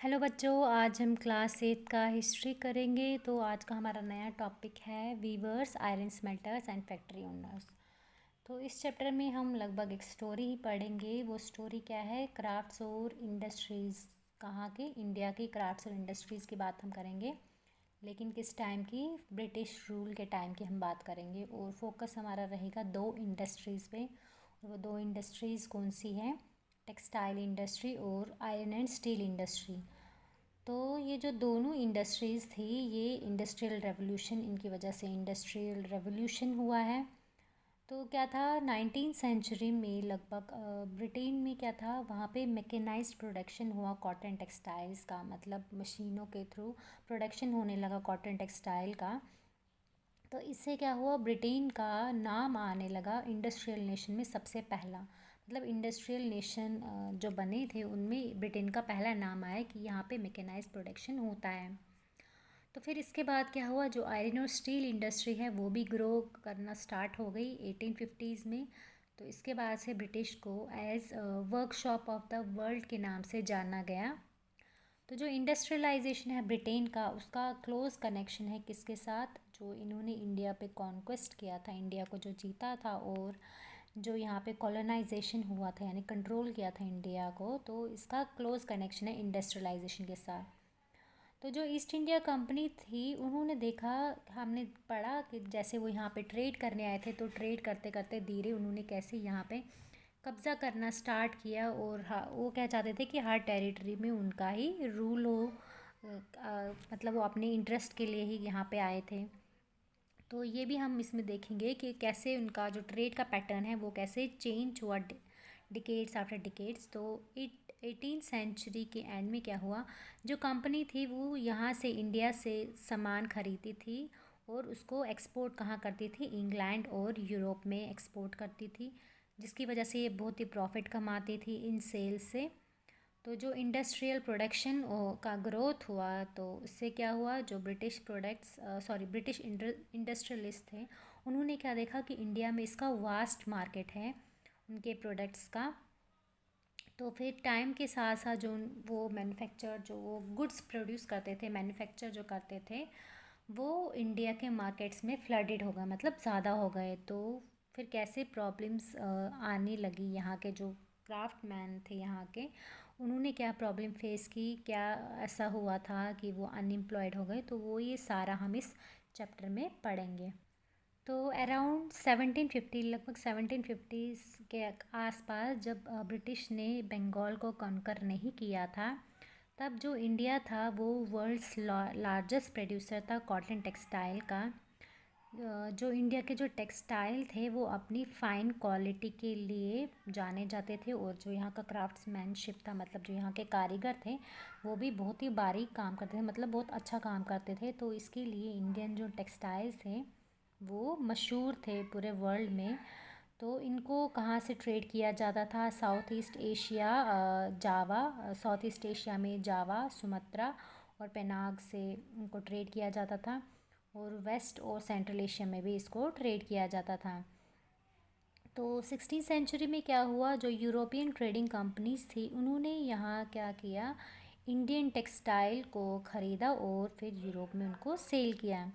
Hello बच्चों, आज हम क्लास 8 का हिस्ट्री करेंगे। तो आज का हमारा नया टॉपिक है weavers, iron smelters and factory owners. तो इस चैप्टर में हम लगभग एक स्टोरी ही पढ़ेंगे। वो स्टोरी क्या है? क्राफ्ट्स और इंडस्ट्रीज़। कहाँ की? इंडिया की क्राफ्ट्स और इंडस्ट्रीज़ की बात हम करेंगे, लेकिन किस टाइम की? ब्रिटिश रूल के टाइम की हम बात करेंगे। और फोकस हमारा रहेगा दो इंडस्ट्रीज़ पे। और वो दो इंडस्ट्रीज़ कौन सी हैं? टेक्सटाइल इंडस्ट्री और आयरन एंड स्टील इंडस्ट्री। तो ये जो दोनों इंडस्ट्रीज़ थी, ये इंडस्ट्रियल रेवोल्यूशन, इनकी वजह से इंडस्ट्रियल रेवोल्यूशन हुआ है। तो क्या था, 19th सेंचुरी में लगभग ब्रिटेन में क्या था, वहाँ पे मैकेनाइज्ड प्रोडक्शन हुआ कॉटन टेक्सटाइल्स का। मतलब मशीनों के थ्रू प्रोडक्शन होने लगा कॉटन टेक्सटाइल का। तो इससे क्या हुआ, ब्रिटेन का नाम आने लगा इंडस्ट्रियल नेशन में सबसे पहला। मतलब इंडस्ट्रियल नेशन जो बने थे उनमें ब्रिटेन का पहला नाम आया कि यहाँ पे मैकेनाइज्ड प्रोडक्शन होता है। तो फिर इसके बाद क्या हुआ, जो आयरन और स्टील इंडस्ट्री है वो भी ग्रो करना स्टार्ट हो गई 1850s में। तो इसके बाद से ब्रिटिश को as workshop of the world के नाम से जाना गया। तो जो इंडस्ट्रियलाइजेशन है ब्रिटेन का, उसका क्लोज कनेक्शन है किसके साथ? जो इन्होंने इंडिया पे कॉन्क्वेस्ट किया था, इंडिया को जो जीता था, और जो यहाँ पे कॉलोनाइजेशन हुआ था, यानी कंट्रोल किया था इंडिया को, तो इसका क्लोज कनेक्शन है इंडस्ट्रियलाइजेशन के साथ। तो जो ईस्ट इंडिया कंपनी थी, उन्होंने देखा, हमने पढ़ा कि जैसे वो यहाँ पे ट्रेड करने आए थे, तो ट्रेड करते करते धीरे उन्होंने कैसे यहाँ पे कब्ज़ा करना स्टार्ट किया। और वो क्या चाहते थे कि हर टेरिटरी में उनका ही रूल हो। मतलब वो अपने इंटरेस्ट के लिए ही यहाँ पे आए थे। तो ये भी हम इसमें देखेंगे कि कैसे उनका जो ट्रेड का पैटर्न है वो कैसे चेंज हुआ डिकेड्स आफ्टर डिकेड्स। तो 18th सेंचुरी के एंड में क्या हुआ, जो कंपनी थी वो यहाँ से इंडिया से सामान खरीदती थी और उसको एक्सपोर्ट कहाँ करती थी? इंग्लैंड और यूरोप में एक्सपोर्ट करती थी, जिसकी वजह से ये बहुत ही प्रॉफिट कमाती थी इन सेल्स से। तो जो इंडस्ट्रियल प्रोडक्शन का ग्रोथ हुआ, तो इससे क्या हुआ, जो ब्रिटिश प्रोडक्ट्स ब्रिटिश इंडस्ट्रियलिस्ट थे, उन्होंने क्या देखा कि इंडिया में इसका वास्ट मार्केट है उनके प्रोडक्ट्स का। तो फिर टाइम के साथ साथ जो वो मैन्युफैक्चर, जो वो गुड्स प्रोड्यूस करते थे, मैन्युफैक्चर जो करते थे, वो इंडिया के मार्केट्स में फ्लडेड हो गए, मतलब ज़्यादा हो गए। तो फिर कैसे प्रॉब्लम्स आने लगी, यहाँ के जो क्राफ्टमैन थे यहाँ के, उन्होंने क्या प्रॉब्लम फेस की, क्या ऐसा हुआ था कि वो अनएम्प्लॉयड हो गए। तो वो ये सारा हम इस चैप्टर में पढ़ेंगे। तो अराउंड 1750, लगभग 1750 के आसपास, जब ब्रिटिश ने बंगाल को कॉन्कर नहीं किया था, तब जो इंडिया था वो वर्ल्ड्स लार्जेस्ट प्रोड्यूसर था कॉटन टेक्सटाइल का। जो इंडिया के जो टेक्सटाइल थे वो अपनी फ़ाइन क्वालिटी के लिए जाने जाते थे, और जो यहाँ का क्राफ्ट्समैनशिप था, मतलब जो यहाँ के कारीगर थे, वो भी बहुत ही बारीक काम करते थे, मतलब बहुत अच्छा काम करते थे। तो इसके लिए इंडियन जो टेक्सटाइल्स थे वो मशहूर थे पूरे वर्ल्ड में। तो इनको कहाँ से ट्रेड किया जाता था? साउथ ईस्ट एशिया, जावा, साउथ ईस्ट एशिया में जावा, सुमात्रा और पेनांग से इनको ट्रेड किया जाता था। और वेस्ट और सेंट्रल एशिया में भी इसको ट्रेड किया जाता था। तो 16th सेंचुरी में क्या हुआ, जो यूरोपियन ट्रेडिंग कंपनीज थी, उन्होंने यहाँ क्या किया, इंडियन टेक्सटाइल को ख़रीदा और फिर यूरोप में उनको सेल किया।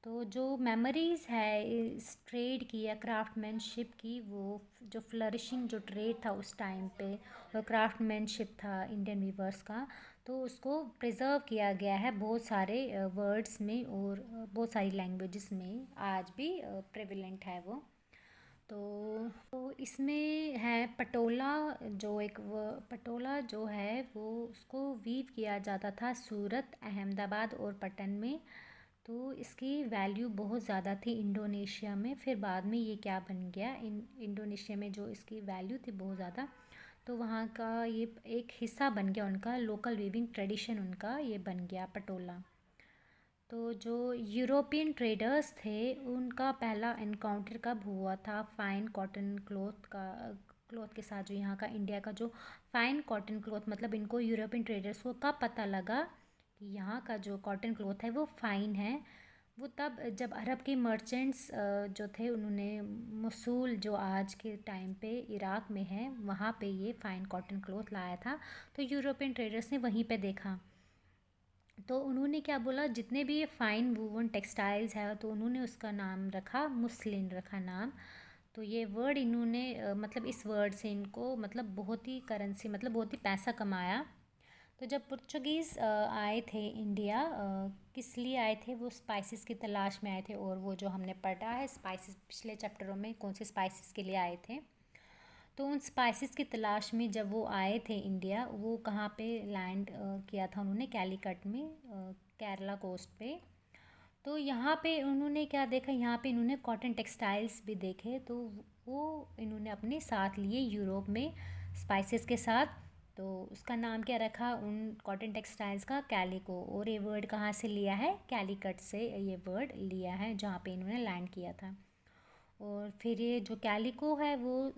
तो जो मेमोरीज़ है इस ट्रेड की या क्राफ्टमैनशिप की, वो जो फ्लरिशिंग जो ट्रेड था उस टाइम पे, और क्राफ्टमैनशिप था इंडियन वीवर्स का, तो उसको प्रिजर्व किया गया है बहुत सारे वर्ड्स में और बहुत सारी लैंग्वेजेस में, आज भी प्रेवलेंट है वो। तो इसमें है पटोला, जो एक पटोला जो है वो उसको वीव किया जाता था सूरत, अहमदाबाद और पटन में। तो इसकी वैल्यू बहुत ज़्यादा थी इंडोनेशिया में। फिर बाद में ये क्या बन गया, इंडोनेशिया में जो इसकी वैल्यू थी बहुत ज़्यादा, तो वहाँ का ये एक हिस्सा बन गया, उनका लोकल वीविंग ट्रेडिशन उनका ये बन गया पटोला। तो जो यूरोपियन ट्रेडर्स थे उनका पहला इनकाउंटर कब हुआ था? फाइन कॉटन क्लॉथ के साथ। जो यहाँ का इंडिया का जो फाइन कॉटन क्लॉथ, मतलब इनको यूरोपियन ट्रेडर्स को कब पता लगा कि यहाँ का जो कॉटन क्लॉथ है वो फाइन है, वो तब जब अरब के मर्चेंट्स जो थे उन्होंने मसूल जो आज के टाइम पे इराक में है वहाँ पे ये फ़ाइन कॉटन क्लॉथ लाया था। तो यूरोपियन ट्रेडर्स ने वहीं पे देखा, तो उन्होंने क्या बोला, जितने भी ये फ़ाइन वूवन टेक्सटाइल्स है तो उन्होंने उसका नाम रखा, मुस्लिन रखा नाम। तो ये वर्ड इन्होंने मतलब इस वर्ड से इनको मतलब बहुत ही करेंसी मतलब बहुत ही पैसा कमाया। तो जब पुर्तगीज़ आए थे इंडिया, किस लिए आए थे, वो स्पाइसेस की तलाश में आए थे। और वो जो हमने पढ़ा है स्पाइसेस पिछले चैप्टरों में कौन से स्पाइसेस के लिए आए थे, तो उन स्पाइसेस की तलाश में जब वो आए थे इंडिया, वो कहाँ पे लैंड किया था उन्होंने, कैलीकट में, केरला कोस्ट पे। तो यहाँ पे उन्होंने क्या देखा, यहाँ पे इन्होंने कॉटन टेक्सटाइल्स भी देखे, तो वो इन्होंने अपने साथ लिए यूरोप में स्पाइसेस के साथ। तो उसका नाम क्या रखा उन कॉटन टेक्सटाइल्स का, कैलिको। और ये वर्ड कहाँ से लिया है, कैलीकट से ये वर्ड लिया है जहाँ पे इन्होंने लैंड किया था। और फिर ये जो कैलिको है वो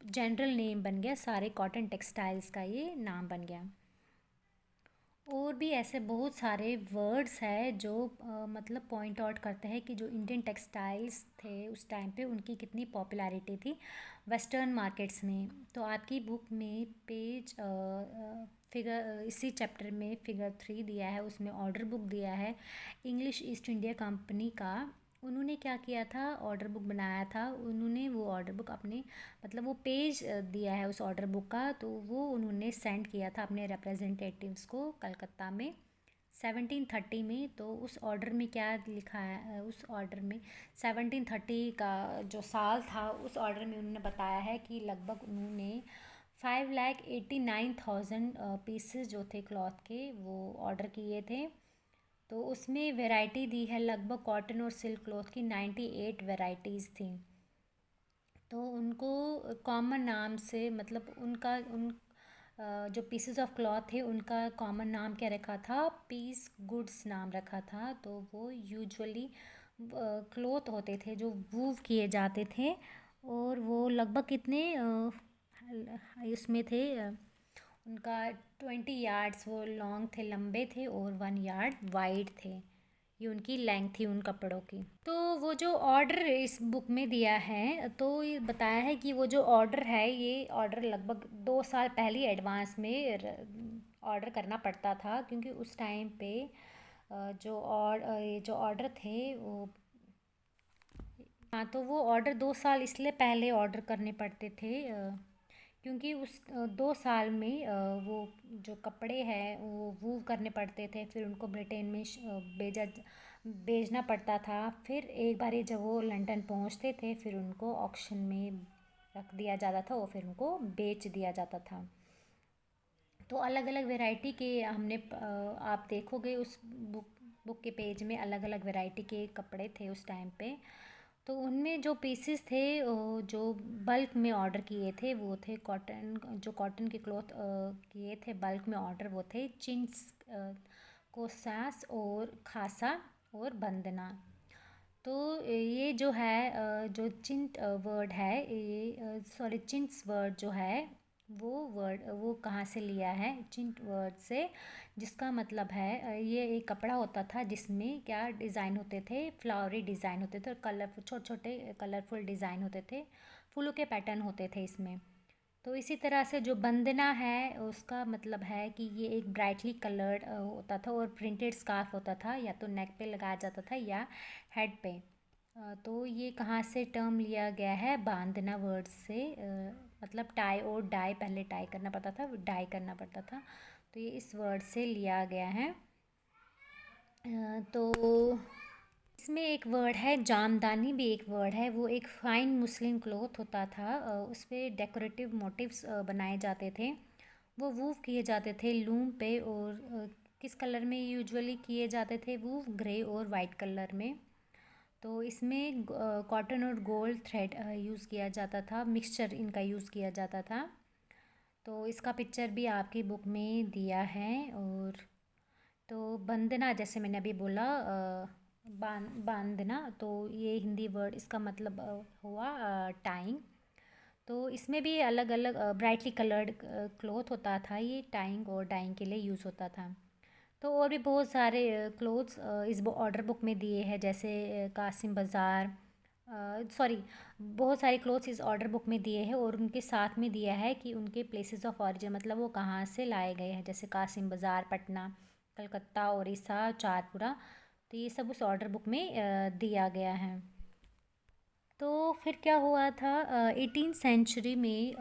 जनरल नेम बन गया, सारे कॉटन टेक्सटाइल्स का ये नाम बन गया। और भी ऐसे बहुत सारे वर्ड्स हैं जो मतलब पॉइंट आउट करते हैं कि जो इंडियन टेक्सटाइल्स थे उस टाइम पे उनकी कितनी पॉपुलैरिटी थी वेस्टर्न मार्केट्स में। तो आपकी बुक में पेज फिगर इसी चैप्टर में फिगर 3 दिया है, उसमें ऑर्डर बुक दिया है इंग्लिश ईस्ट इंडिया कंपनी का। उन्होंने क्या किया था, ऑर्डर बुक बनाया था उन्होंने, वो ऑर्डर बुक अपने मतलब वो पेज दिया है उस ऑर्डर बुक का, तो वो उन्होंने सेंड किया था अपने रिप्रेजेंटेटिव्स को कलकत्ता में 1730 में। तो उस ऑर्डर में क्या लिखा है, उस ऑर्डर में 1730 का जो साल था उस ऑर्डर में उन्होंने बताया है कि लगभग उन्होंने 5,89,000 पीसेस जो थे क्लॉथ के वो ऑर्डर किए थे। तो उसमें वैरायटी दी है, लगभग कॉटन और सिल्क क्लॉथ की 98 वैरायटीज़ थी। तो उनको कॉमन नाम से मतलब उनका उन जो पीसेस ऑफ क्लॉथ थे उनका कॉमन नाम क्या रखा था, पीस गुड्स नाम रखा था। तो वो यूजुअली क्लॉथ होते थे जो वूव किए जाते थे, और वो लगभग कितने उसमें थे, उनका 20 यार्ड्स वो लॉन्ग थे, लंबे थे, और 1 यार्ड वाइड थे। ये उनकी लेंथ थी उन कपड़ों की। तो वो जो ऑर्डर इस बुक में दिया है, तो ये बताया है कि वो जो ऑर्डर है ये ऑर्डर लगभग 2 साल पहले एडवांस में ऑर्डर करना पड़ता था, क्योंकि उस टाइम पे ये जो ऑर्डर थे वो, हाँ, तो वो ऑर्डर 2 साल इसलिए पहले ऑर्डर करने पड़ते थे क्योंकि उस 2 साल में वो जो कपड़े हैं वो वूव करने पड़ते थे, फिर उनको ब्रिटेन में भेजना पड़ता था। फिर एक बार जब वो लंदन पहुंचते थे फिर उनको ऑक्शन में रख दिया जाता था और फिर उनको बेच दिया जाता था। तो अलग अलग वैरायटी के हमने आप देखोगे उस बुक के पेज में अलग अलग वैरायटी के कपड़े थे उस टाइम पे। तो उनमें जो पीसेस थे जो बल्क में ऑर्डर किए थे वो थे कॉटन, जो कॉटन के क्लॉथ किए थे बल्क में ऑर्डर, वो थे चिंट्स, कोसास और खासा और बंदना। तो ये जो है जो चिंट वर्ड है, ये सॉरी चिंट्स वर्ड जो है वो वर्ड वो कहाँ से लिया है, चिंट वर्ड से, जिसका मतलब है ये एक कपड़ा होता था जिसमें क्या डिज़ाइन होते थे, फ्लावरी डिज़ाइन होते थे और कलरफुल छोटे छोटे कलरफुल डिज़ाइन होते थे, फूलों के पैटर्न होते थे इसमें। तो इसी तरह से जो बंदना है उसका मतलब है कि ये एक ब्राइटली कलर्ड होता था और प्रिंटेड स्कार्फ होता था, या तो नेक पे लगाया जाता था या हेड पे। तो ये कहाँ से टर्म लिया गया है, बांधना वर्ड से, मतलब टाई और डाई, पहले टाई करना पड़ता था, डाई करना पड़ता था, तो ये इस वर्ड से लिया गया है। तो इसमें एक वर्ड है जामदानी, भी एक वर्ड है, वो एक फाइन मुस्लिम क्लॉथ होता था, उस पर डेकोरेटिव मोटिव्स बनाए जाते थे, वो वूव किए जाते थे लूम पे, और किस कलर में यूजुअली किए जाते थे, वूव ग्रे और वाइट कलर में। तो इसमें कॉटन और गोल्ड थ्रेड यूज़ किया जाता था, मिक्सचर इनका यूज़ किया जाता था। तो इसका पिक्चर भी आपकी बुक में दिया है। और तो बंदना जैसे मैंने अभी बोला, बांधना, तो ये हिंदी वर्ड इसका मतलब हुआ टाइंग। तो इसमें भी अलग अलग ब्राइटली कलर्ड क्लॉथ होता था, ये टाइंग और डाइंग के लिए यूज़ होता था। तो और भी बहुत सारे क्लोथ्स इस ऑर्डर बुक में दिए हैं, जैसे कासिम बाज़ार, सॉरी, बहुत सारे क्लोथ्स इस ऑर्डर बुक में दिए हैं और उनके साथ में दिया है कि उनके प्लेसेस ऑफ ऑरिजिन, मतलब वो कहाँ से लाए गए हैं, जैसे कासिम बाज़ार, पटना, कलकत्ता, उड़ीसा, चारपुरा। तो ये सब उस ऑर्डर बुक में दिया गया है। तो फिर क्या हुआ था, 18th सेंचुरी में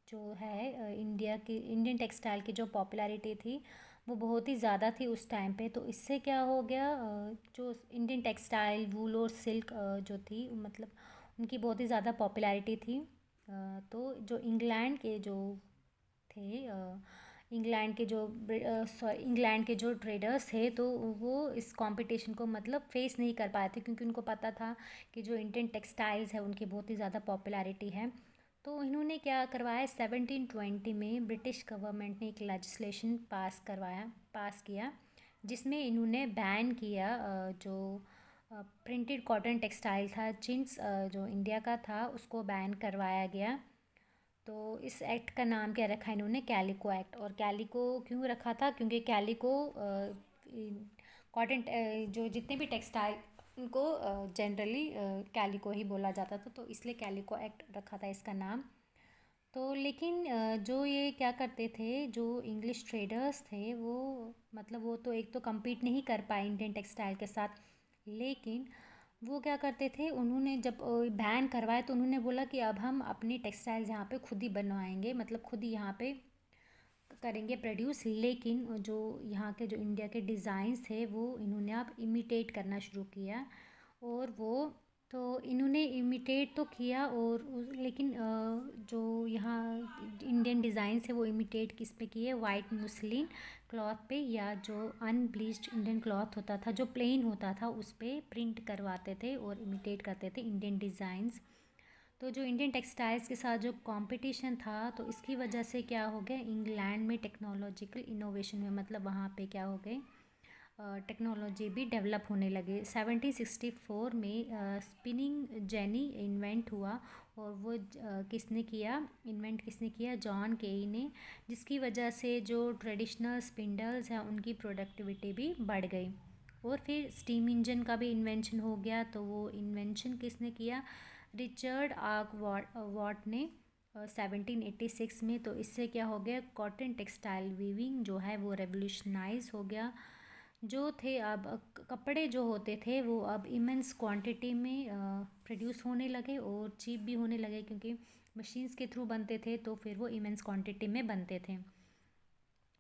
जो है इंडिया की इंडियन टेक्सटाइल की जो पॉपुलैरिटी थी वो बहुत ही ज़्यादा थी उस टाइम पे। तो इससे क्या हो गया, जो इंडियन टेक्सटाइल, वूल और सिल्क जो थी, मतलब उनकी बहुत ही ज़्यादा पॉपुलैरिटी थी। तो जो इंग्लैंड के जो थे, इंग्लैंड के जो ट्रेडर्स थे, तो वो इस कंपटीशन को मतलब फेस नहीं कर पाए थे, क्योंकि उनको पता था कि जो इंडियन टेक्सटाइल्स है उनकी बहुत ही ज़्यादा पॉपुलैरिटी है। तो इन्होंने क्या करवाया, 1720 में ब्रिटिश गवर्नमेंट ने एक लेजिस्लेशन पास किया, जिसमें इन्होंने बैन किया जो प्रिंटेड कॉटन टेक्सटाइल था, चिंस जो इंडिया का था, उसको बैन करवाया गया। तो इस एक्ट का नाम क्या रखा इन्होंने, कैलिको एक्ट। और कैलिको क्यों रखा था, क्योंकि कैलिको कॉटन, जो जितने भी टेक्सटाइल, उनको जनरली कैलिको ही बोला जाता था, तो इसलिए कैलिको एक्ट रखा था इसका नाम। तो लेकिन जो ये क्या करते थे, जो इंग्लिश ट्रेडर्स थे, वो मतलब वो तो एक तो compete नहीं कर पाए इंडियन टेक्सटाइल के साथ, लेकिन वो क्या करते थे, उन्होंने जब बैन करवाया तो उन्होंने बोला कि अब हम अपनी टेक्सटाइल्स यहाँ पे खुद ही बनवाएंगे, मतलब खुद ही यहाँ पे करेंगे प्रोड्यूस। लेकिन जो यहाँ के जो इंडिया के डिज़ाइंस थे वो इन्होंने अब इमिटेट करना शुरू किया। और वो तो इन्होंने इमिटेट तो किया, और लेकिन जो यहाँ इंडियन डिज़ाइंस है वो इमिटेट किस पे किए, वाइट मुस्लिन क्लॉथ पे, या जो अनब्लीच्ड इंडियन क्लॉथ होता था, जो प्लेन होता था, उस पे प्रिंट करवाते थे और इमिटेट करते थे इंडियन डिज़ाइंस। तो जो इंडियन टेक्सटाइल्स के साथ जो कंपटीशन था, तो इसकी वजह से क्या हो गया, इंग्लैंड में टेक्नोलॉजिकल इनोवेशन में, मतलब वहाँ पे क्या हो गए, टेक्नोलॉजी भी डेवलप होने लगे। 1764 में स्पिनिंग जेनी इन्वेंट हुआ, और वो किसने किया, जॉन केई ने, जिसकी वजह से जो ट्रेडिशनल स्पिंडल्स हैं उनकी प्रोडक्टिविटी भी बढ़ गई। और फिर स्टीम इंजन का भी इन्वेंशन हो गया। तो वो इन्वेंशन किसने किया, रिचर्ड आर्क वॉट ने 1786 में। तो इससे क्या हो गया, कॉटन टेक्सटाइल वीविंग जो है वो रेवोल्यूशनाइज हो गया। जो थे अब कपड़े जो होते थे वो अब इमेंस क्वांटिटी में प्रोड्यूस होने लगे और चीप भी होने लगे, क्योंकि मशीन्स के थ्रू बनते थे, तो फिर वो इमेंस क्वांटिटी में बनते थे।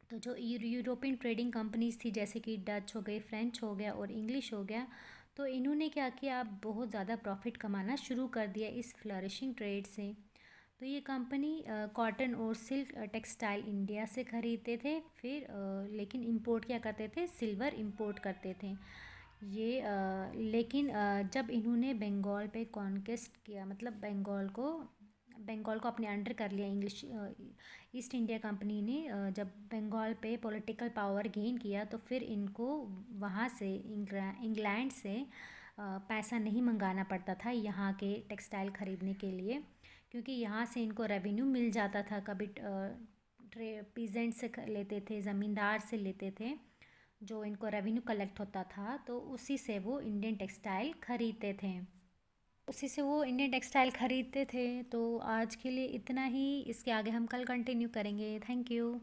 तो जो यूरोपियन ट्रेडिंग कंपनीज थी, जैसे कि डच हो गई, फ्रेंच हो गया और इंग्लिश हो गया, तो इन्होंने क्या किया, अब बहुत ज़्यादा प्रॉफिट कमाना शुरू कर दिया इस फ्लरिशिंग ट्रेड से। तो ये कंपनी कॉटन और सिल्क टेक्सटाइल इंडिया से ख़रीदते थे, फिर लेकिन इंपोर्ट क्या करते थे, सिल्वर इंपोर्ट करते थे ये। लेकिन जब इन्होंने बंगाल पे कॉन्केस्ट किया, मतलब बंगाल को अपने अंडर कर लिया, इंग्लिश ईस्ट इंडिया कंपनी ने जब बंगाल पे पॉलिटिकल पावर गेन किया, तो फिर इनको वहाँ से इंग्लैंड से पैसा नहीं मंगाना पड़ता था यहाँ के टेक्सटाइल ख़रीदने के लिए, क्योंकि यहाँ से इनको रेवेन्यू मिल जाता था। कभी पीजेंट से लेते थे, ज़मींदार से लेते थे, जो इनको रेवेन्यू कलेक्ट होता था, तो उसी से वो इंडियन टेक्सटाइल ख़रीदते थे। तो आज के लिए इतना ही, इसके आगे हम कल कंटिन्यू करेंगे। Thank you.